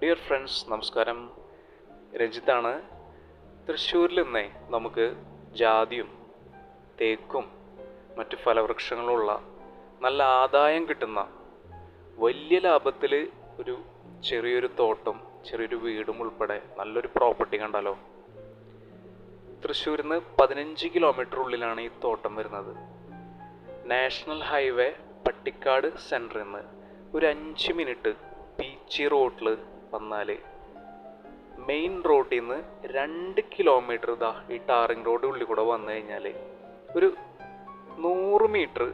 Dear friends, നമസ്കാരം. രഞ്ജിത്താണ്. തൃശ്ശൂരിൽ നിന്നേ നമുക്ക് ജാതിയും തേക്കും മറ്റ് ഫലവൃക്ഷങ്ങളുള്ള നല്ല ആദായം കിട്ടുന്ന വലിയ ലാഭത്തിൽ ഒരു ചെറിയൊരു തോട്ടം, ചെറിയൊരു വീടും ഉൾപ്പെടെ നല്ലൊരു പ്രോപ്പർട്ടി കണ്ടാലോ? തൃശ്ശൂരിൽ നിന്ന് 15 കിലോമീറ്റർ ഉള്ളിലാണ് ഈ തോട്ടം വരുന്നത്. നാഷണൽ ഹൈവേ പട്ടിക്കാട് സെൻറ്ററിൽ നിന്ന് ഒരു 5 മിനിറ്റ് പീച്ചി റോഡിൽ വന്നാൽ മെയിൻ റോഡിൽ നിന്ന് 2 കിലോമീറ്റർ ഈ ടാറിങ് റോഡ് ഉള്ളിൽ കൂടെ വന്നു കഴിഞ്ഞാൽ ഒരു 100 മീറ്റർ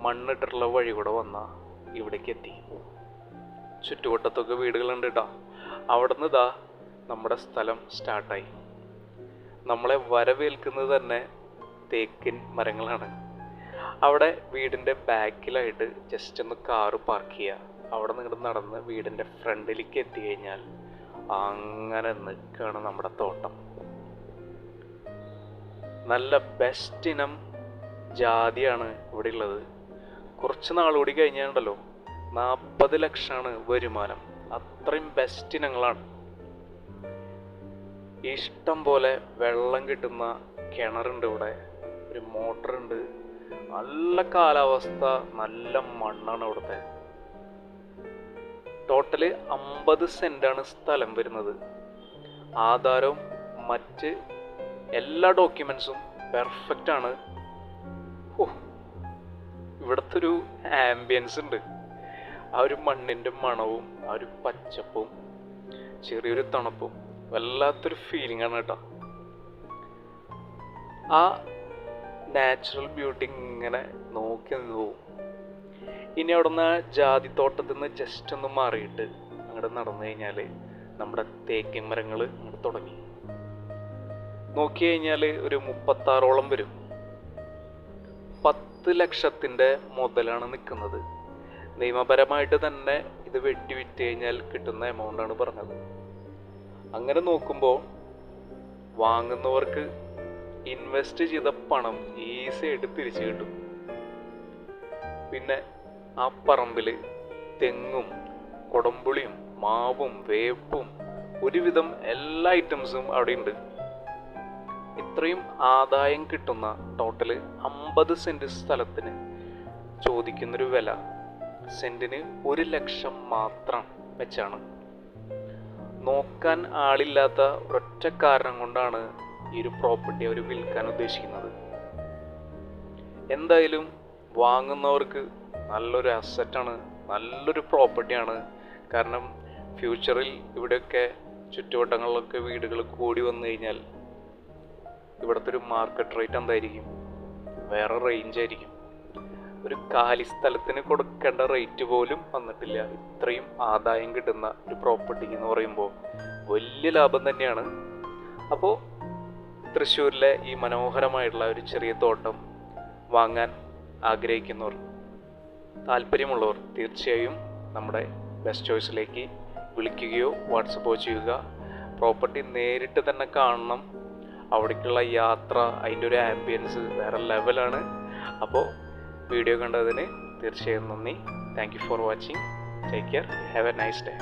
മണ്ണിട്ടുള്ള വഴി കൂടെ വന്നാൽ ഇവിടേക്ക് എത്തി. ചുറ്റുവട്ടത്തൊക്കെ വീടുകളുണ്ട് കേട്ടോ. അവിടെ നിന്ന് നമ്മുടെ സ്ഥലം സ്റ്റാർട്ടായി. നമ്മളെ വരവേൽക്കുന്നത് തന്നെ തേക്കിൻ മരങ്ങളാണ്. അവിടെ വീടിൻ്റെ ബാക്കിലായിട്ട് ജസ്റ്റ് ഒന്ന് കാറ് പാർക്ക് ചെയ്യുക. അവിടെ നിന്ന് നടന്ന് വീടിൻ്റെ ഫ്രണ്ടിലേക്ക് എത്തി കഴിഞ്ഞാൽ അങ്ങനെ നിൽക്കുകയാണ് നമ്മുടെ തോട്ടം. നല്ല ബെസ്റ്റ് ഇനം ജാതിയാണ് ഇവിടെ ഉള്ളത്. കുറച്ച് നാളുകൂടി കഴിഞ്ഞാലുണ്ടല്ലോ 40 ലക്ഷമാണ് വരുമാനം. അത്രയും ബെസ്റ്റ് ഇനങ്ങളാണ്. ഇഷ്ടം പോലെ വെള്ളം കിട്ടുന്ന കിണറുണ്ട് ഇവിടെ, ഒരു മോട്ടറുണ്ട്. നല്ല കാലാവസ്ഥ, നല്ല മണ്ണാണ് ഇവിടുത്തെ. ടോട്ടല് 50 സെന്റാണ് സ്ഥലം വരുന്നത്. ആധാരവും മറ്റ് എല്ലാ ഡോക്യുമെന്റ്സും പെർഫെക്റ്റ് ആണ്. ഇവിടുത്തെ ഒരു ആംബിയൻസ് ഉണ്ട്. ആ ഒരു മണ്ണിൻ്റെ മണവും ആ ഒരു പച്ചപ്പും ചെറിയൊരു തണുപ്പും വല്ലാത്തൊരു ഫീലിംഗ് ആണ് കേട്ടോ. ആ നാച്ചുറൽ ബ്യൂട്ടി ഇങ്ങനെ നോക്കി നിന്ന് പോവും. ഇനി അവിടെ നിന്ന് ജാതി തോട്ടത്തിൽ നിന്ന് ജസ്റ്റ് ഒന്ന് മാറിയിട്ട് അങ്ങോട്ട് നടന്നു കഴിഞ്ഞാൽ നമ്മുടെ തേക്കിൻ മരങ്ങൾ അങ്ങോട്ട് തുടങ്ങി. നോക്കി കഴിഞ്ഞാൽ ഒരു 36ഓളം വരും. 10 ലക്ഷത്തിൻ്റെ മുതലാണ് നിൽക്കുന്നത്. നിയമപരമായിട്ട് തന്നെ ഇത് വെട്ടി വിറ്റ് കഴിഞ്ഞാൽ കിട്ടുന്ന എമൗണ്ടാണ് പറഞ്ഞത്. അങ്ങനെ നോക്കുമ്പോൾ വാങ്ങുന്നവർക്ക് ഇൻവെസ്റ്റ് ചെയ്ത പണം ഈസി ആയിട്ട് തിരിച്ചു കിട്ടും. പിന്നെ ആ പറമ്പിൽ തെങ്ങും കൊടംപുളിയും മാവും വേപ്പും ഒരുവിധം എല്ലാ ഐറ്റംസും അവിടെ ഉണ്ട്. ഇത്രയും ആദായം കിട്ടുന്ന ടോട്ടല് 50 സെന്റ് സ്ഥലത്തിന് ചോദിക്കുന്നൊരു വില സെന്റിന് 1 ലക്ഷം മാത്രം വെച്ചാണ്. നോക്കാൻ ആളില്ലാത്ത ഒറ്റ കാരണം കൊണ്ടാണ് ഈ ഒരു പ്രോപ്പർട്ടി അവർ വിൽക്കാൻ ഉദ്ദേശിക്കുന്നത്. എന്തായാലും വാങ്ങുന്നവർക്ക് നല്ലൊരു അസറ്റാണ്, നല്ലൊരു പ്രോപ്പർട്ടിയാണ്. കാരണം ഫ്യൂച്ചറിൽ ഇവിടെയൊക്കെ ചുറ്റുവട്ടങ്ങളിലൊക്കെ വീടുകൾ കൂടി വന്നു കഴിഞ്ഞാൽ ഇവിടുത്തെ ഒരു മാർക്കറ്റ് റേറ്റ് എന്തായിരിക്കും? വേറെ റേഞ്ച് ആയിരിക്കും. ഒരു കാലി സ്ഥലത്തിന് കൊടുക്കേണ്ട റേറ്റ് പോലും വന്നിട്ടില്ല. ഇത്രയും ആദായം കിട്ടുന്ന ഒരു പ്രോപ്പർട്ടി എന്ന് പറയുമ്പോൾ വലിയ ലാഭം തന്നെയാണ്. അപ്പോൾ തൃശ്ശൂരിലെ ഈ മനോഹരമായിട്ടുള്ള ഒരു ചെറിയ തോട്ടം വാങ്ങാൻ ആഗ്രഹിക്കുന്നവർ, താല്പര്യമുള്ളവർ തീർച്ചയായും നമ്മുടെ ബെസ്റ്റ് ചോയ്സിലേക്ക് വിളിക്കുകയോ വാട്സപ്പോ ചെയ്യുക. പ്രോപ്പർട്ടി നേരിട്ട് തന്നെ കാണണം. അവിടേക്കുള്ള യാത്ര, അതിൻ്റെ ഒരു ആംബിയൻസ് വേറെ ലെവലാണ്. അപ്പോൾ വീഡിയോ കണ്ടതിന് തീർച്ചയായും നന്ദി. Thank you for watching. Take care. Have A nice day.